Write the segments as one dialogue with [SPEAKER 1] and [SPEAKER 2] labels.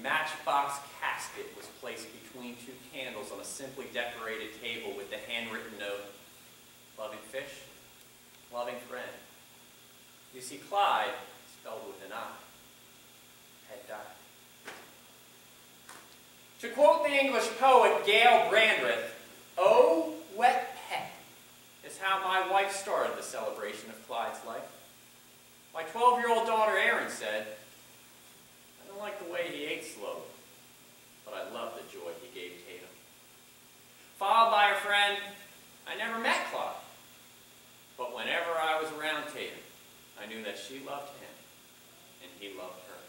[SPEAKER 1] matchbox casket was placed between two candles on a simply decorated table with the handwritten note, "Loving fish, loving friend." You see, Clyde, spelled with an I, had died. To quote the English poet Gail Brandreth, "Oh, wet pet," is how my wife started the celebration of Clyde's life. My 12-year-old daughter Erin said, "I don't like the way he ate slow, but I love the joy he gave Tatum." Followed by her friend, "I never met Clyde, but whenever I was around Tatum, I knew that she loved him and he loved her."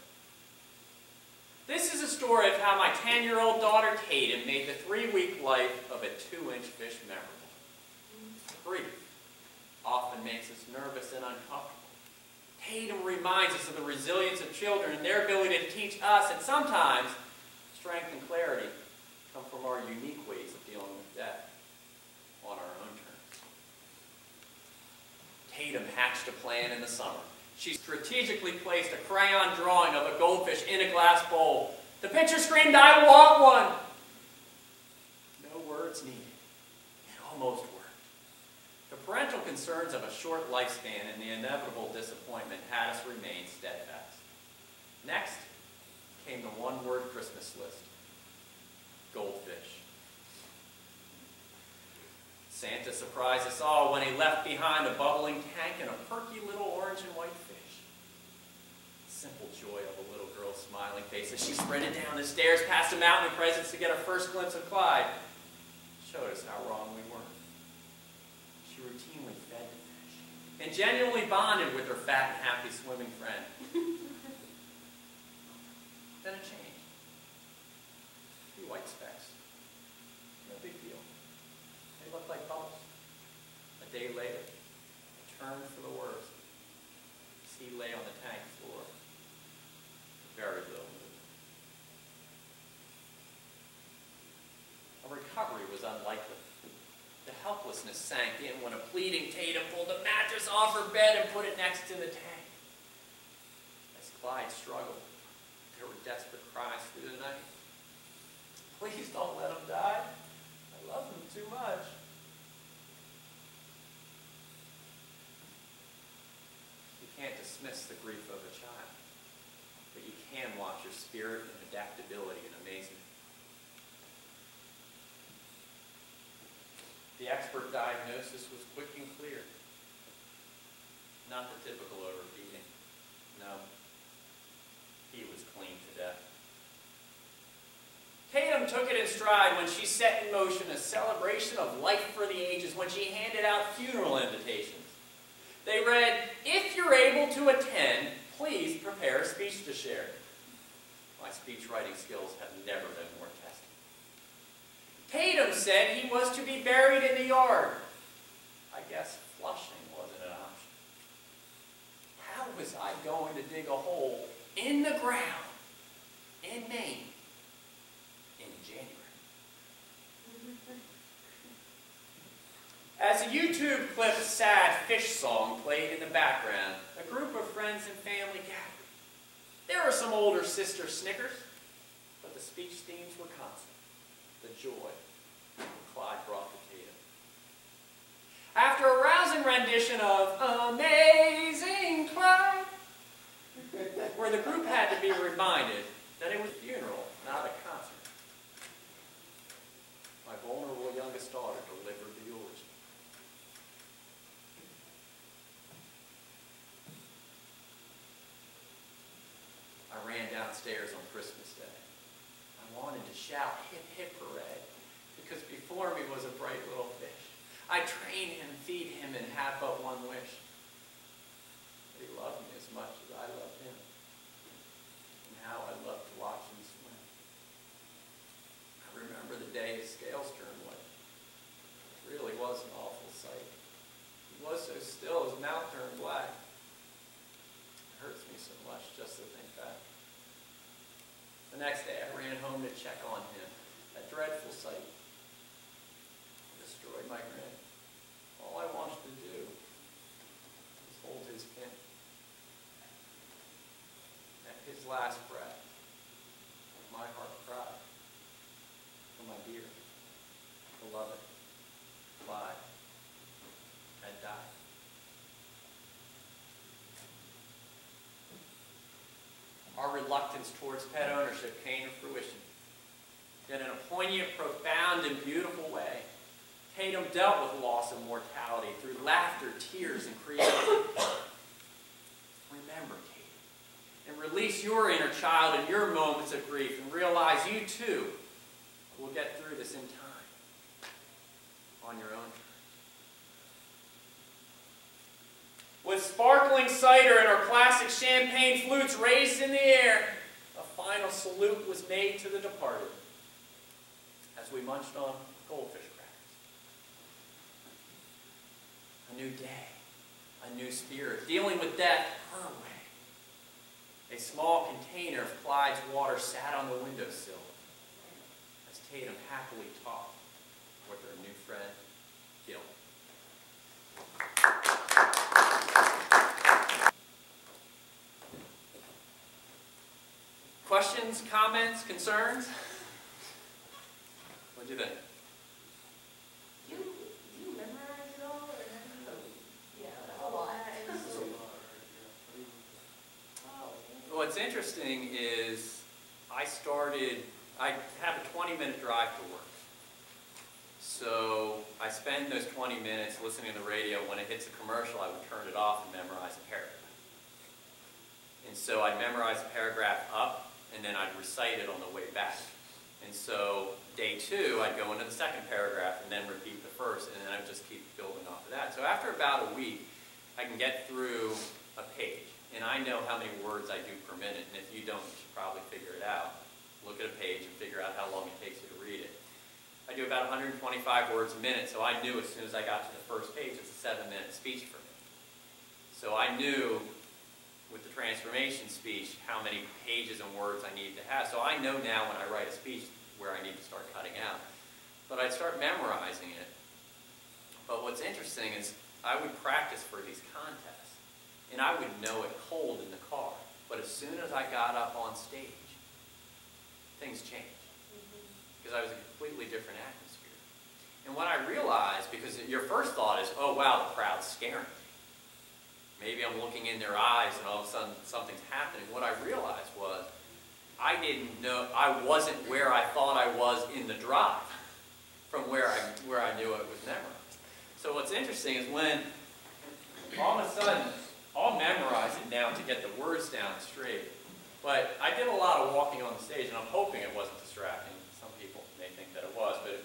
[SPEAKER 1] This is a story of how my 10-year-old daughter Tatum made the 3-week life of a 2-inch fish memorable. Grief often makes us nervous and uncomfortable. Tatum reminds us of the resilience of children and their ability to teach us, and sometimes strength and clarity come from our unique ways of dealing with death on our own terms. Tatum hatched a plan in the summer. She strategically placed a crayon drawing of a goldfish in a glass bowl. The picture screamed, "I want one!" No words needed. It almost worked. The parental concerns of a short lifespan and the inevitable disappointment had us remain steadfast. Next came the one-word Christmas list: goldfish. Santa surprised us all when he left behind a bubbling tank and a perky little orange and white fish. The simple joy of a little girl's smiling face as she sprinted down the stairs past a mountain of presents to get her first glimpse of Clyde showed us how wrong we were. She routinely fed the fish and genuinely bonded with her fat and happy swimming friend. Then it changed. A few white specks. No big deal. They looked like bubbles. A day later, it turned for the worst. He lay on the tank floor. Very little movement. A recovery was unlikely. The helplessness sank in when a pleading Tatum pulled the mattress off her bed and put it next to the tank. As Clyde struggled, there were desperate cries through the night. "Please don't let him die. I love him too much." You can't dismiss the grief of a child, but you can watch your spirit and adaptability in amazement. The expert diagnosis was quick and clear. Not the typical overfeeding. No. He was clean to death. Tatum took it in stride when she set in motion a celebration of life for the ages when she handed out funeral invitations. They read, "If you're able to attend, please prepare a speech to share." My speech writing skills have never been more tested. Tatum said he was to be buried in the yard. I guess flushing wasn't an option. How was I going to dig a hole in the ground in Maine in January? As the YouTube clip "Sad Fish Song" played in the background, a group of friends and family gathered. There were some older sister snickers, but the speech themes were constant. The joy Clyde brought to Tatum. After a rousing rendition of "Amazing Clyde," where the group had to be reminded that it was a funeral, not a concert, my vulnerable youngest daughter delivered the eulogy. I ran downstairs on Christmas Day. I wanted to shout "Hip hip hooray," because before me was a bright little fish. I train him, feed him, and have but one wish. That he loved me as much as I loved him. And how I loved to watch him swim. I remember the day his scales turned white. It really was an awful sight. He was so still, his mouth turned black. It hurts me so much just to think back. The next day I ran home to check on him. That dreadful sight destroyed my grin. All I wanted to do was hold his kin. At his last breath, dear, beloved Clyde had died. Our reluctance towards pet ownership came to fruition. Yet in a poignant, profound, and beautiful way, Tatum dealt with loss and mortality through laughter, tears, and creativity. Remember, Tatum, and release your inner child in your moments of grief, and realize you too will get through this in time, on your own terms. With sparkling cider and our classic champagne flutes raised in the air, a final salute was made to the departed as we munched on goldfish crackers. A new day, a new spirit, dealing with death her way. A small container of Clyde's water sat on the windowsill as Tatum happily talked with her new friend, Gil. Questions, comments, concerns? What do you think?
[SPEAKER 2] Do you memorize it all, or have you? Yeah, a lot.
[SPEAKER 1] What's interesting is I have a 20-minute drive to work. So I spend those 20 minutes listening to the radio. When it hits a commercial, I would turn it off and memorize a paragraph. And so I'd memorize a paragraph up, and then I'd recite it on the way back. And so day 2, I'd go into the second paragraph and then repeat the first, and then I'd just keep building off of that. So after about a week, I can get through a page. And I know how many words I do per minute, and if you don't, you should probably figure it out. Look at a page and figure out how long it takes you to read it. I do about 125 words a minute, so I knew as soon as I got to the first page, it's a 7-minute speech for me. So I knew with the transformation speech how many pages and words I needed to have. So I know now when I write a speech where I need to start cutting out. But I'd start memorizing it. But what's interesting is I would practice for these contests, and I would know it cold in the car. But as soon as I got up on stage, things changed. Because I was a completely different atmosphere. And what I realized, because your first thought is, oh wow, the crowd's scaring me. Maybe I'm looking in their eyes and all of a sudden something's happening. What I realized was I didn't know, I wasn't where I thought I was in the drive from where I knew it was memorized. So what's interesting is when all of a sudden, I'll memorize it now to get the words down straight. But I did a lot of walking on the stage, and I'm hoping it wasn't distracting. Some people may think that it was, but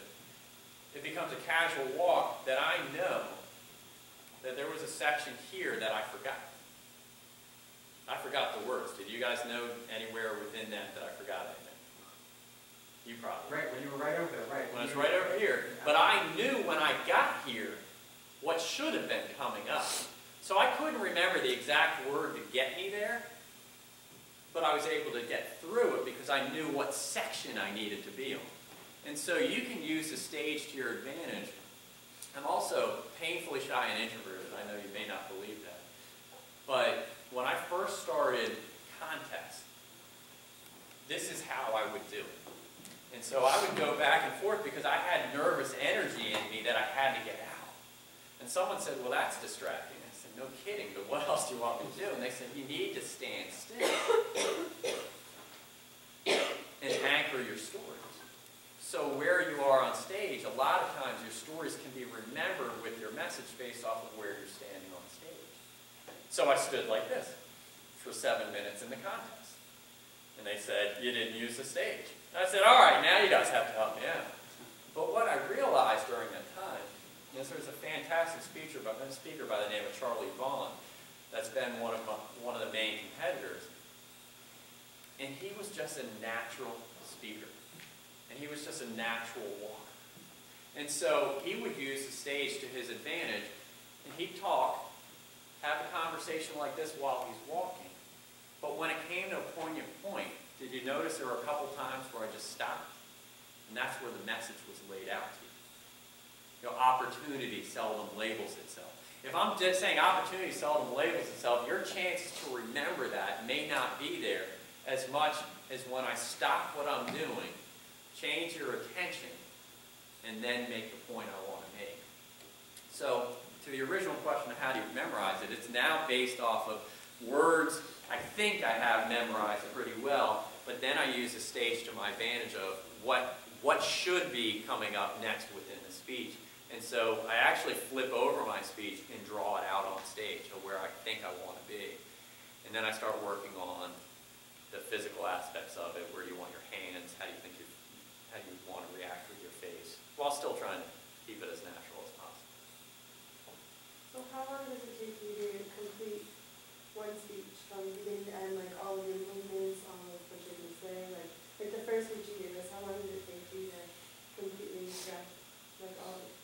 [SPEAKER 1] it becomes a casual walk that I know that there was a section here that I forgot. I forgot the words. Did you guys know anywhere within that I forgot anything? You probably.
[SPEAKER 3] Right, when you were right over there, right.
[SPEAKER 1] When I was right over here. But I knew when I got here what should have been coming up. So I couldn't remember the exact word to get me there, but I was able to get through it because I knew what section I needed to be on. And so you can use the stage to your advantage. I'm also painfully shy and introverted. I know you may not believe that. But when I first started contests, this is how I would do it. And so I would go back and forth because I had nervous energy in me that I had to get out. And someone said, well, that's distracting. I said, no kidding, but what else do you want me to do? And they said, you need to stand still and anchor your stories. So where you are on stage, a lot of times your stories can be remembered with your message based off of where you're standing on stage. So I stood like this for 7 minutes in the contest. And they said, you didn't use the stage. And I said, all right, now you guys have to help me out. But what I realized during that time is there's a fantastic speaker by the name of Charlie Vaughn that's been one of the main competitors. And he was just a natural speaker. And he was just a natural walker. And so he would use the stage to his advantage, and he'd talk, have a conversation like this while he's walking. But when it came to a poignant point, did you notice there were a couple times where I just stopped? And that's where the message was laid out to you. You know, opportunity seldom labels itself. If I'm just saying opportunity seldom labels itself, your chances to remember that may not be there as much as when I stop what I'm doing, change your attention, and then make the point I want to make. So, to the original question of how do you memorize it, it's now based off of words I think I have memorized pretty well, but then I use the stage to my advantage of what should be coming up next within the speech. And so I actually flip over my speech and draw it out on stage of where I think I want to be. And then I start working on the physical aspects of it, where you want your hands, how do you want to react with your face, while still trying to keep it as natural as possible.
[SPEAKER 2] So how long does it take you to complete one speech from beginning to end, like all of your movements, all of what you're going to say, like the first speech you gave us, how long did it take you to completely grasp, like all of it?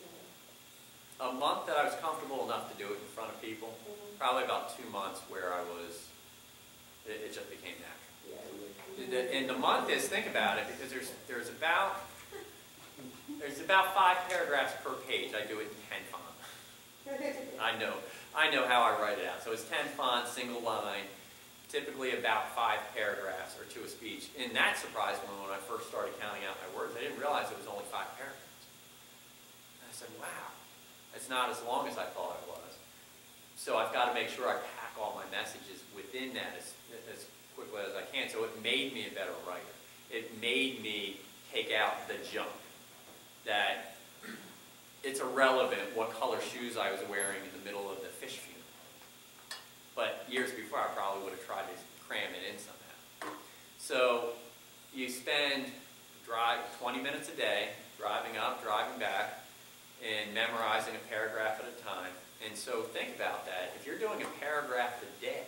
[SPEAKER 1] A month that I was comfortable enough to do it in front of people. Probably about 2 months where it just became natural.
[SPEAKER 2] Yeah,
[SPEAKER 1] and the month is, think about it, because there's about 5 paragraphs per page. I do it in 10 font. I know how I write it out. So it's 10 font, single line, typically about 5 paragraphs or to a speech. And that surprised me when I first started counting out my words. I didn't realize it was only 5 paragraphs. And I said, wow. It's not as long as I thought it was. So I've got to make sure I pack all my messages within that as quickly as I can. So it made me a better writer. It made me take out the junk. That it's irrelevant what color shoes I was wearing in the middle of the fish funeral. But years before, I probably would have tried to cram it in somehow. So you spend 20 minutes a day, driving up, driving back, and memorizing a paragraph at a time. And so think about that. If you're doing a paragraph a day,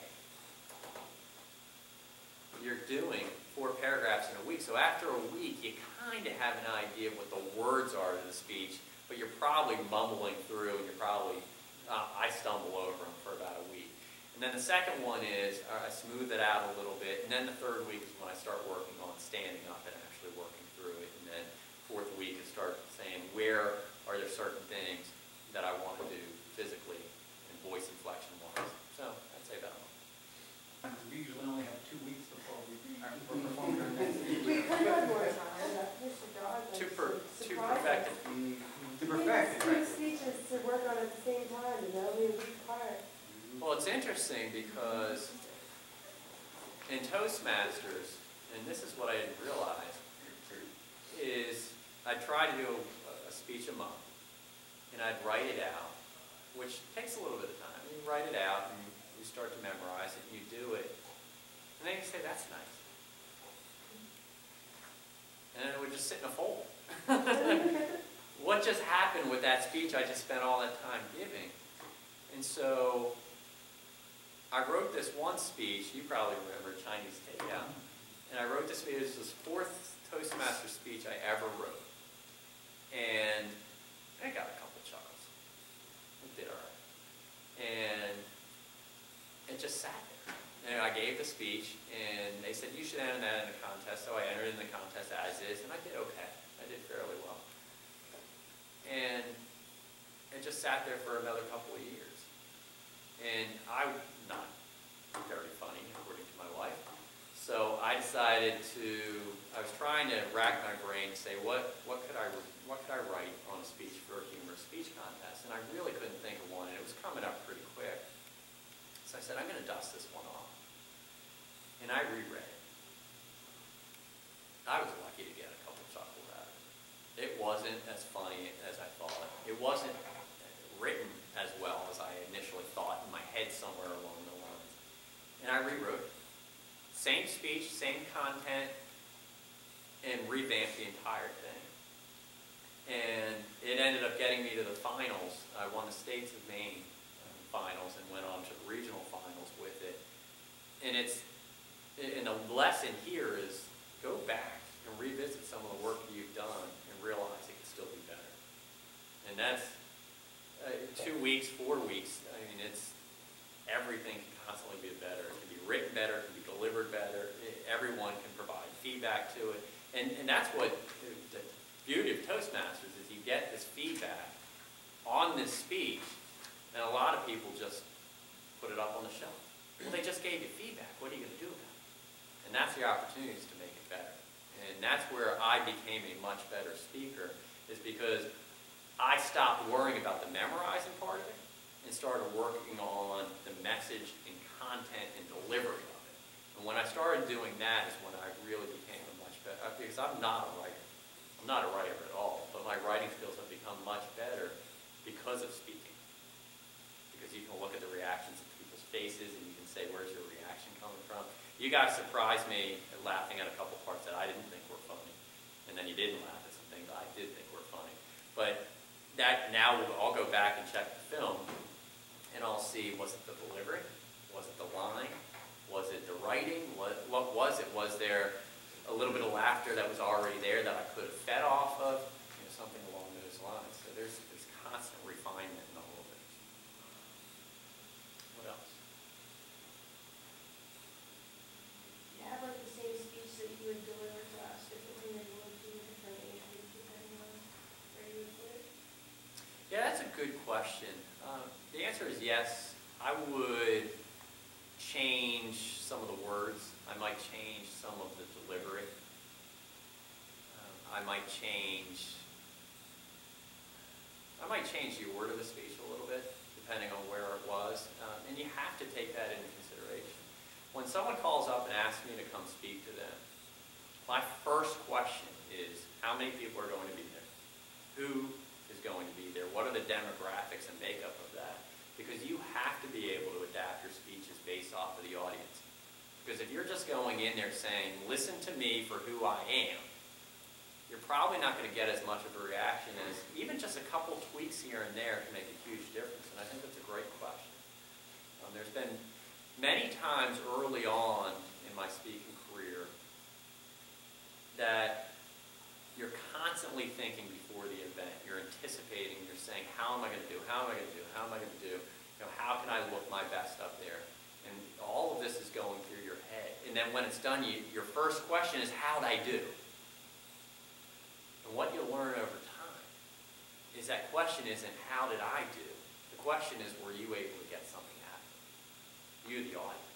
[SPEAKER 1] you're doing 4 paragraphs in a week. So after a week, you kind of have an idea of what the words are to the speech, but you're probably mumbling through, and you're probably, I stumble over them for about a week. And then the second one is, I smooth it out a little bit, and then the third week is when I start working on standing up and actually working through it. And then fourth week is start saying, where are there certain things that I want to do physically and voice inflection-wise? So I'd say about a month.
[SPEAKER 3] We usually only have 2 weeks before we perform our next speech.
[SPEAKER 2] We could have more time. That Mr. Dowd, like,
[SPEAKER 1] To perfect it.
[SPEAKER 3] To perfect it,
[SPEAKER 2] two
[SPEAKER 3] right?
[SPEAKER 2] speeches to work on at the same time, and they'll be a week apart.
[SPEAKER 1] Well, it's interesting because in Toastmasters, and this is what I didn't realize, is I try to do a speech a month, and I'd write it out, which takes a little bit of time. You write it out, and you start to memorize it, and you do it, and then you say, that's nice. And then it would just sit in a folder. What just happened with that speech I just spent all that time giving? And so I wrote this one speech, you probably remember, Chinese Takeout, and I wrote this speech. It was the 4th Toastmaster speech I ever wrote. And I got a couple chuckles. It did all right. And it just sat there. And I gave the speech, and they said, you should enter that in the contest. So I entered in the contest as is, and I did okay. I did fairly well. And it just sat there for another couple of years. And I'm not very funny, according to my wife. So I decided I was trying to rack my brain to say, what could I write on a speech for a humorous speech contest? And I really couldn't think of one, and it was coming up pretty quick. So I said, I'm going to dust this one off. And I reread it. I was lucky to get a couple chuckles out of it. It wasn't as funny as I thought. It wasn't written as well as I initially thought in my head somewhere along the lines. And I rewrote it. Same speech, same content, and revamped the entire thing. And it ended up getting me to the finals. I won the States of Maine finals and went on to the regional finals with it. And the lesson here is go back and revisit some of the work that you've done and realize it can still be better. And that's 2 weeks, 4 weeks. I mean, everything can constantly be better. It can be written better, it can be delivered better. Everyone can provide feedback to it. And that's what the beauty of Toastmasters is, you get this feedback on this speech, and a lot of people just put it up on the shelf. Well, they just gave you feedback. What are you going to do about it? And that's the opportunities to make it better. And And that's where I became a much better speaker, is because I stopped worrying about the memorizing part of it and started working on the message and content and delivery of it. And when I started doing that is when I really became a much better, because I'm not a writer. I'm not a writer at all, but my writing skills have become much better because of speaking. Because you can look at the reactions of people's faces and you can say, where's your reaction coming from? You guys surprised me at laughing at a couple parts that I didn't think were funny. And then you didn't laugh at some things I did think were funny. But that now I'll go back and check the film and I'll see, was it the delivery? Was it the line? Was it the writing? What was it? Was there a little bit of laughter that was already there that I could have fed off of? You know, something along those lines. So there's constant refinement in all of it. What else?
[SPEAKER 4] You have like the same speech that you would deliver to us differently than you would do different age groups depending on where you would put it?
[SPEAKER 1] Yeah, that's a good question. The answer is yes. I would change some of the words. I might change some of the delivery. I might change the order of the speech a little bit, depending on where it was. And you have to take that into consideration. When someone calls up and asks me to come speak to them, my first question is, how many people are going to be there? Who is going to be there? What are the demographics and makeup of that? Because you have to be able to adapt your speeches based off of the audience. Because if you're just going in there saying, listen to me for who I am, you're probably not going to get as much of a reaction as even just a couple tweaks here and there can make a huge difference. And I think that's a great question. There's been many times early on in my speaking career that you're constantly thinking before the event. You're anticipating. You're saying, how am I going to do? How am I going to do? How am I going to do? You know, how can I look my best up there? And all of this is going through your head. And then when it's done, your first question is, how'd I do? And what you'll learn over time is that question isn't, how did I do? The question is, were you able to get something out of it? You, the audience.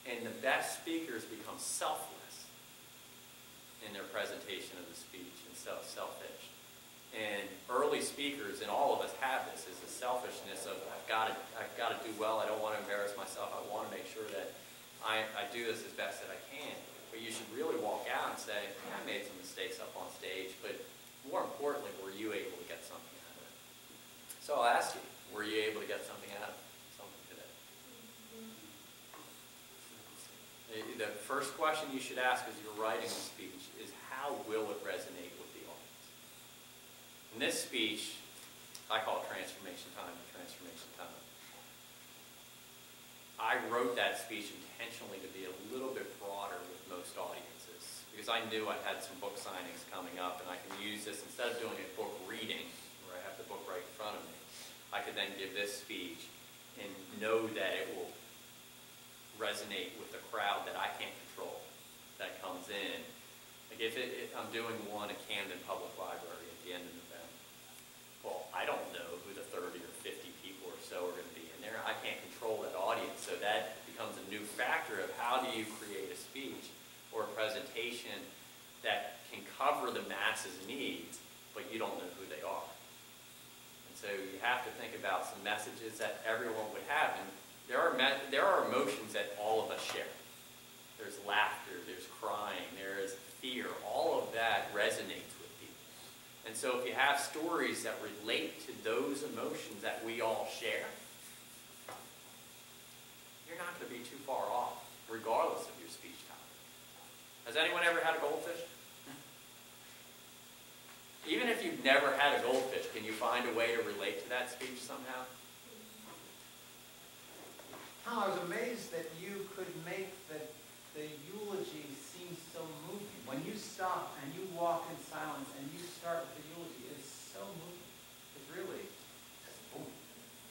[SPEAKER 1] And the best speakers become selfless in their presentation of the speech and selfish. And early speakers, and all of us have this, is the selfishness of, I've got to do well, I don't want to embarrass myself, I want to make sure that I do this as best that I can. But you should really walk out and say, I made some mistakes up on stage, but more importantly, were you able to get something out of it? So I'll ask you, were you able to get something out of something today? The first question you should ask as you're writing a speech is, how will it resonate with the audience? In this speech, I call it transformation time. I wrote that speech intentionally to be a little bit broader with most audiences because I knew I had some book signings coming up and I can use this instead of doing a book reading where I have the book right in front of me. I could then give this speech and know that it will resonate with the crowd that I can't control that comes in. Like if I'm doing one at Camden Public Library at the end of November, well, I don't know who the 30 or 50 people or so are going to be in there. I can't control that audience, so that becomes a new factor of how do you create a speech or a presentation that can cover the masses' needs, but you don't know who they are. And so you have to think about some messages that everyone would have, and there are emotions that all of us share. There's laughter, there's crying, there is fear. All of that resonates with people. And so if you have stories that relate to those emotions that we all share, you're not going to be too far off, regardless of your speech topic. Has anyone ever had a goldfish? Even if you've never had a goldfish, can you find a way to relate to that speech somehow?
[SPEAKER 3] Tom, I was amazed that you could make the eulogy seem so moving. When you stop and you walk in silence and you start with the eulogy, it's so moving. It's really just boom.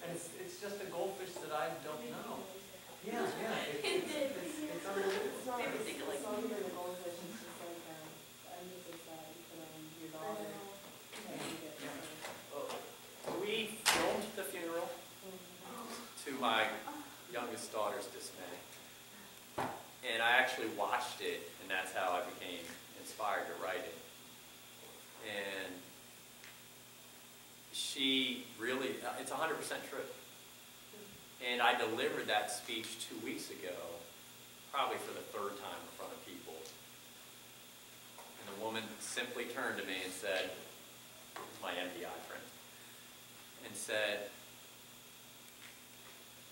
[SPEAKER 3] And it's just a goldfish that I don't know. Yeah. It's unbelievable.
[SPEAKER 2] It's not even a goldfish, it's just like I'm just excited you put on your daughter.
[SPEAKER 1] We filmed the funeral to my youngest daughter's dismay. And I actually watched it, and that's how I became inspired. it's 100% true. And I delivered that speech 2 weeks ago, probably for the third time in front of people. And the woman simply turned to me and said, my MDI friend, and said,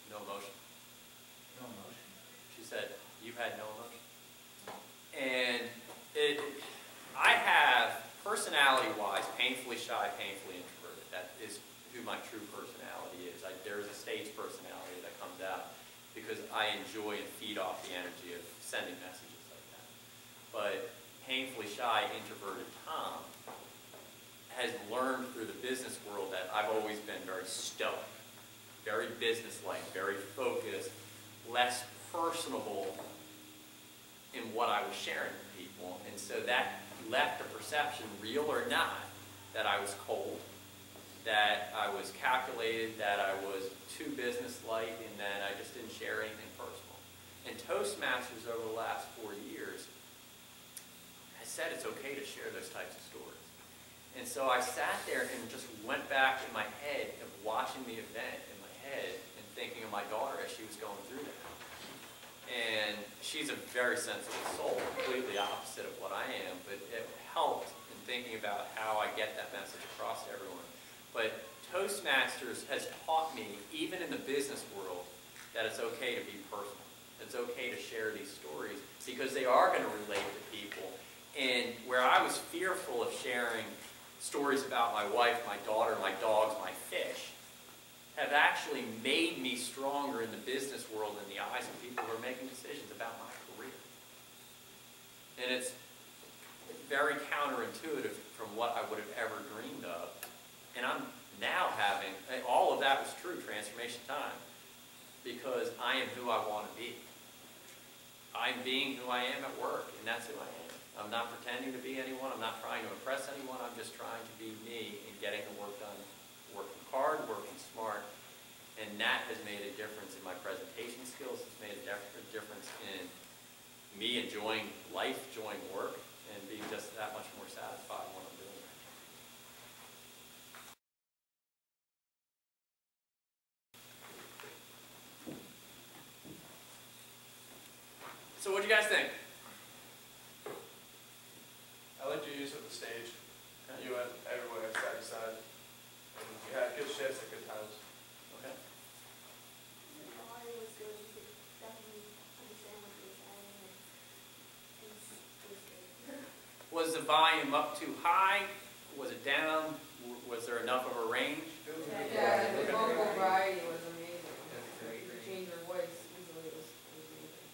[SPEAKER 1] no emotion.
[SPEAKER 3] No emotion.
[SPEAKER 1] She said, you had no emotion. And I have, personality-wise, painfully shy, painfully introverted. That is who my true personality is. There is a stage personality that comes out because I enjoy and feed off the energy of sending messages like that. But painfully shy, introverted Tom has learned through the business world that I've always been very stoic, very businesslike, very focused, less personable in what I was sharing with people. And so that left the perception, real or not, that I was cold, that I was calculated, that I was too businesslike, and that I just didn't share anything personal. And Toastmasters over the last 4 years has said it's okay to share those types of stories. And so I sat there and just went back in my head of watching the event in my head and thinking of my daughter as she was going through that. And she's a very sensitive soul, completely opposite of what I am, but it helped in thinking about how I get that message across to everyone. But Toastmasters has taught me, even in the business world, that it's okay to be personal. It's okay to share these stories because they are going to relate to people. And where I was fearful of sharing stories about my wife, my daughter, my dogs, my fish, have actually made me stronger in the business world in the eyes of people who are making decisions about my career. And it's very counterintuitive from what I would have ever dreamed of. And I'm now having, all of that was true, transformation time, because I am who I want to be. I'm being who I am at work, and that's who I am. I'm not pretending to be anyone. I'm not trying to impress anyone. I'm just trying to be me and getting the work done, working hard, working smart. And that has made a difference in my presentation skills. It's made a difference in me enjoying life, enjoying work, and being just that much more satisfied when I'm doing it. So what do you guys think?
[SPEAKER 5] I liked your use of the stage. You went everywhere, side to side. And you had good shifts at good times.
[SPEAKER 1] Okay.
[SPEAKER 2] The volume was good. You could definitely understand what you were saying. It was good.
[SPEAKER 1] Was the volume up too high? Was it down? Was there enough of a range?
[SPEAKER 6] Yeah, the vocal variety was amazing. You could change your voice easily. It was amazing.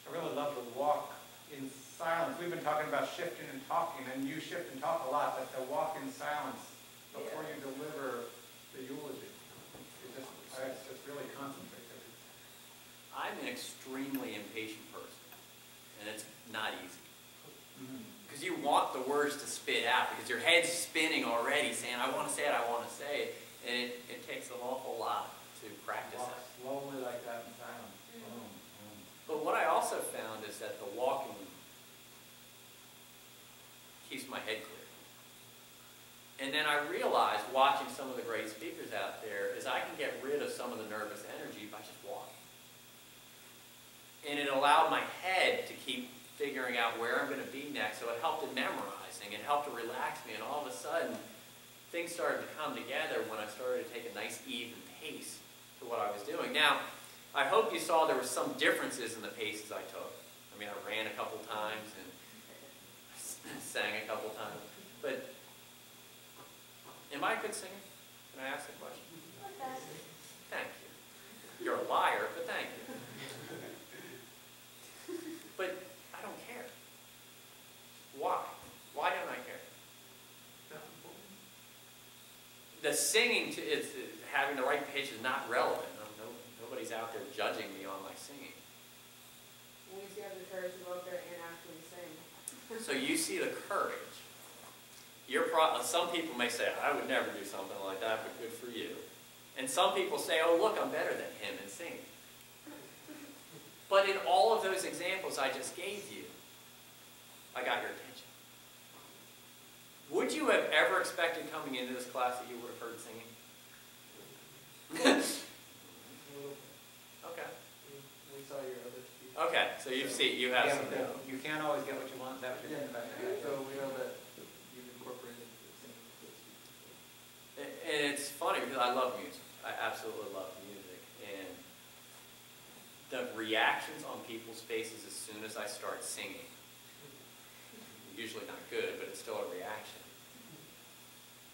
[SPEAKER 3] I really love the walk in silence. We've been talking about shifting and talking, and you shift and talk a lot, but the walk in silence before you deliver the eulogy. It's just really concentrated.
[SPEAKER 1] I'm an extremely impatient person, and it's not easy. Because you want the words to spit out, because your head's spinning already, saying, I want to say it, I want to say it, and it takes an awful lot to practice
[SPEAKER 3] Walk
[SPEAKER 1] that.
[SPEAKER 3] slowly like that in silence.
[SPEAKER 1] But what I also found is that the walking keeps my head clear. And then I realized, watching some of the great speakers out there, is I can get rid of some of the nervous energy by just walking. And it allowed my head to keep figuring out where I'm going to be next, so it helped in memorizing, it helped to relax me, and all of a sudden, things started to come together when I started to take a nice even pace to what I was doing. Now, I hope you saw there were some differences in the paces I took. I mean, I ran a couple times and sang a couple times, but am I a good singer? Can I ask a question? Thank you. You're a liar, but thank you. But I don't care. Why? Why don't I care? The singing, having the right pitch is not relevant. Nobody's out there judging me on my singing.
[SPEAKER 6] At least you have the courage to go up there and actually sing.
[SPEAKER 1] So you see the courage. Some people may say, I would never do something like that, but good for you. And some people say, oh, look, I'm better than him in singing. But in all of those examples I just gave you, I got your attention. Would Would you have ever expected coming into this class that you would have heard singing? Okay.
[SPEAKER 5] We saw your other speech.
[SPEAKER 1] Okay, so you have
[SPEAKER 3] Yeah,
[SPEAKER 1] some.
[SPEAKER 3] but you can't always get what you want, is that what you're saying?
[SPEAKER 5] So we know that you've incorporated singing into the speech.
[SPEAKER 1] And it's funny because I love music. I absolutely love music. And the reactions on people's faces as soon as I start singing, usually not good, but it's still a reaction.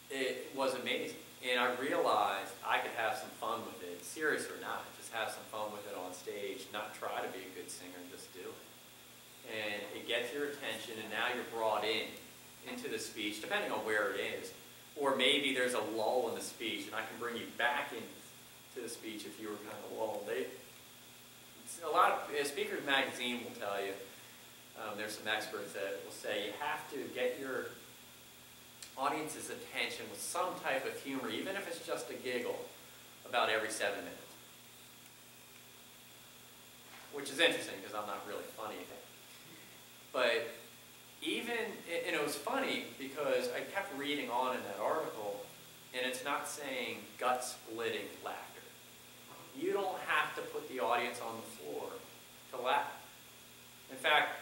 [SPEAKER 1] It was amazing. And I realized I could have some fun with it, serious or not. Just have some fun with it on stage, not try to be a good singer, and just do it. And it gets your attention, and now you're brought into the speech, depending on where it is. Or maybe there's a lull in the speech, and I can bring you back into the speech if you were kind of lulled. A lot of Speakers Magazine will tell you, there's some experts that will say you have to get your audience's attention with some type of humor, even if it's just a giggle, about every 7 minutes. Which is interesting because I'm not really funny. But and it was funny because I kept reading on in that article, and it's not saying gut-splitting laughter. You don't have to put the audience on the floor to laugh. In fact,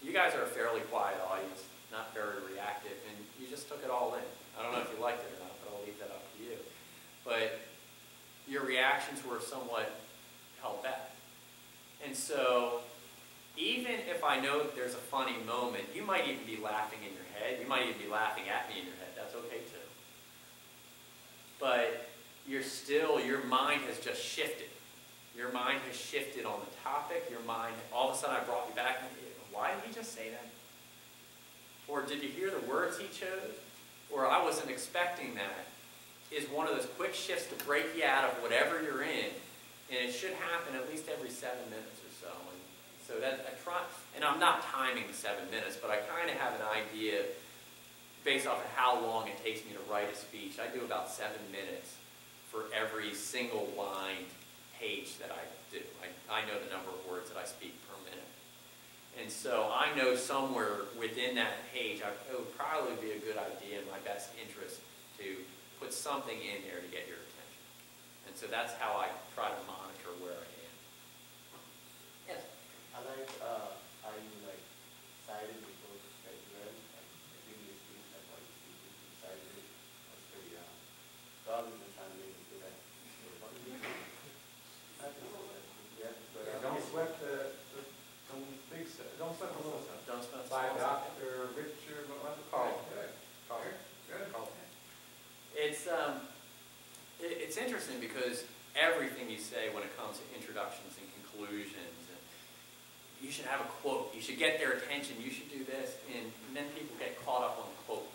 [SPEAKER 1] you guys are a fairly quiet audience, not very reactive, and you just took it all in. I don't know if you liked it or not, but I'll leave that up to you. But your reactions were somewhat held back. And so, even if I know that there's a funny moment, you might even be laughing in your head. You might even be laughing at me in your head. That's okay too. But your mind has just shifted. Your mind has shifted on the topic. Your mind, all of a sudden I brought you back. Why did he just say that? Or did you hear the words he chose? Or I wasn't expecting that. Is one of those quick shifts to break you out of whatever you're in. And it should happen at least every 7 minutes or so. And so that I try, and I'm not timing the 7 minutes, but I kind of have an idea based off of how long it takes me to write a speech. I do about 7 minutes for every single line page that I do. I know the number of words that I speak per minute. And so I know somewhere within that page, it would probably be a good idea in my best interest to put something in there to get your attention. And so that's how I try to monitor where I am. Yes?
[SPEAKER 7] I like how you cited the book that you read, the previous speech, like what you cited it. That's pretty, God has been trying to make me do that.
[SPEAKER 3] Don't sweat don't sweat the little stuff.
[SPEAKER 1] Don't spend
[SPEAKER 3] By
[SPEAKER 1] small stuff.
[SPEAKER 3] Dr. Richard, what's it called? Good.
[SPEAKER 1] It's interesting because everything you say when it comes to introductions and conclusions, and you should have a quote, you should get their attention, you should do this, and then people get caught up on the quote.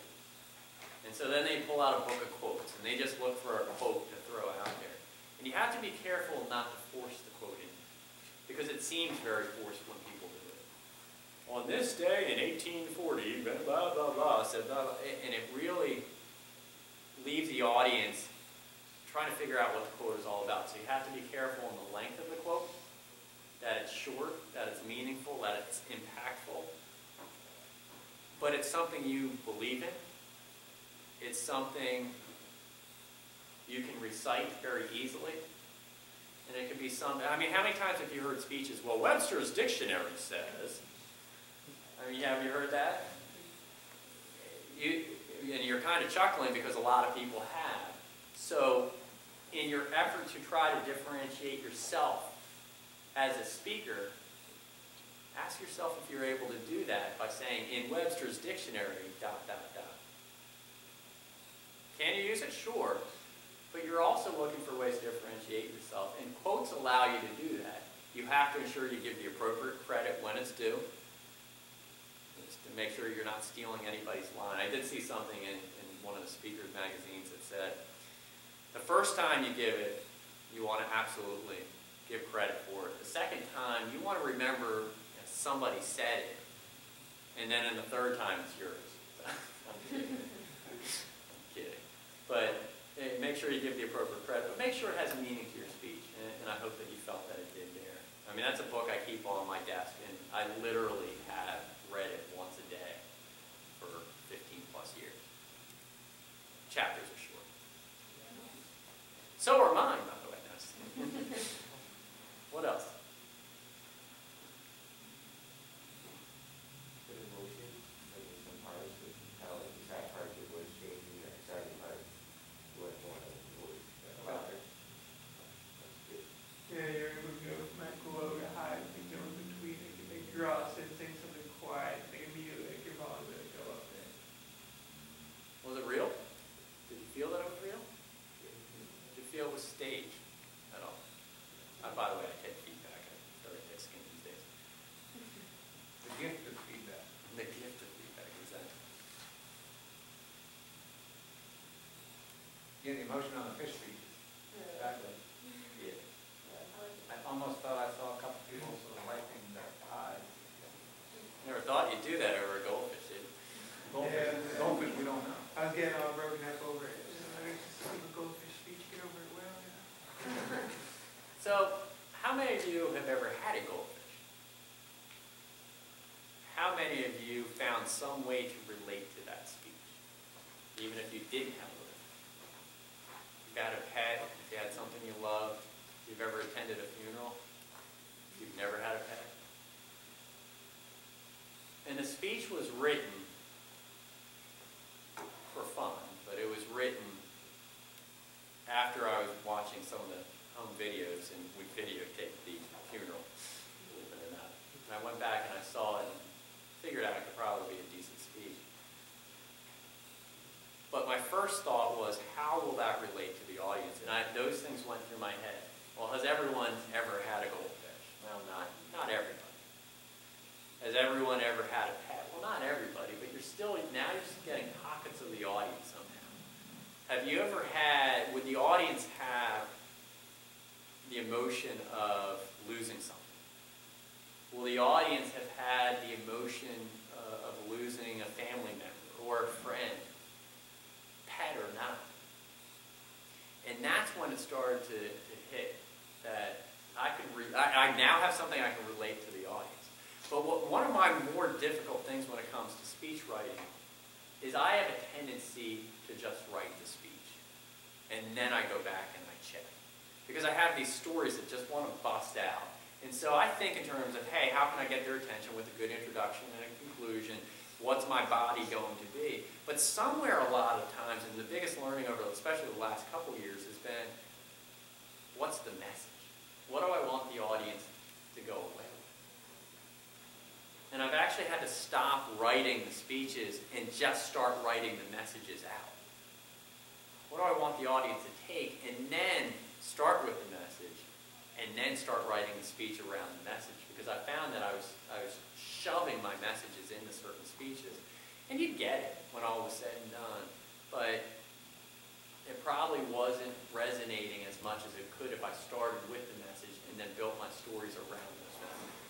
[SPEAKER 1] And so then they pull out a book of quotes, and they just look for a quote to throw out there. And you have to be careful not to force the quote in, because it seems very forced when people do it. On this day in 1840, blah, blah, blah, said blah, blah, and it really leaves the audience trying to figure out what the quote is all about. So you have to be careful on the length of the quote, that it's short, that it's meaningful, that it's impactful. But it's something you believe in. It's something you can recite very easily. And it can be something, I mean, how many times have you heard speeches, well, Webster's dictionary says, I mean, have you heard that? And you're kind of chuckling because a lot of people have. So, in your effort to try to differentiate yourself as a speaker, ask yourself if you're able to do that by saying, in Webster's dictionary, ... Can you use it? Sure. But you're also looking for ways to differentiate yourself. And quotes allow you to do that. You have to ensure you give the appropriate credit when it's due. Just to make sure you're not stealing anybody's line. I did see something in one of the Speakers magazines that said, the first time you give it, you want to absolutely give credit for it. The second time, you want to remember somebody said it. And then in the third time, it's yours. I'm kidding. I'm kidding. But make sure you give the appropriate credit, but make sure it has meaning to your speech. And I hope that you felt that it did there. I mean, that's a book I keep on my desk, and I literally have read it once a day for 15 plus years. the stage at all. By the way, I take feedback. I very thick skin these days.
[SPEAKER 3] The gift of feedback.
[SPEAKER 1] The gift of feedback, exactly.
[SPEAKER 3] Yeah, the emotion on the fish speeches. Exactly.
[SPEAKER 1] Yeah.
[SPEAKER 3] I almost thought I saw a couple people sort of wiping their eyes.
[SPEAKER 1] Never thought you'd do that over a goldfish, did you?
[SPEAKER 3] Goldfish, we don't know.
[SPEAKER 8] I was getting all broken up over it. I just give a goldfish speech, get over it well, yeah.
[SPEAKER 1] So, how many of you have ever had a goldfish? How many of you found some way to relate to that speech, even if you didn't have one? If you had a pet, if you had something you loved, if you've ever attended a funeral, if you've never had a pet. And the speech was written for fun, but it was written after I was watching some of the home videos, and we videotaped the funeral, believe it or not. And I went back and I saw it and figured out it could probably be a decent speech. But my first thought was, how will that relate to the audience? And those things went through my head. Well, has everyone ever had a goldfish? Well, not everybody. Has everyone ever had a pet? Well, not everybody, but now you're just getting pockets of the audience somehow. Have you ever had, would the audience have the emotion of losing something? Will the audience have had the emotion of losing a family member or a friend, pet or not? And that's when it started to hit that I now have something I can relate to the audience. But one of my more difficult things when it comes to speech writing is I have a tendency to just write the speech. And then I go back and I check. Because I have these stories that just want to bust out. And so I think in terms of, hey, how can I get their attention with a good introduction and a conclusion? What's my body going to be? But somewhere a lot of times, and the biggest learning over especially the last couple years has been, what's the message? What do I want the audience to go away with? And I've actually had to stop writing the speeches and just start writing the messages out. What do I want the audience to take? And then start with the message, and then start writing the speech around the message. Because I found that I was shoving my messages into certain speeches. And you'd get it when all was said and done. But it probably wasn't resonating as much as it could if I started with the message and then built my stories around those messages.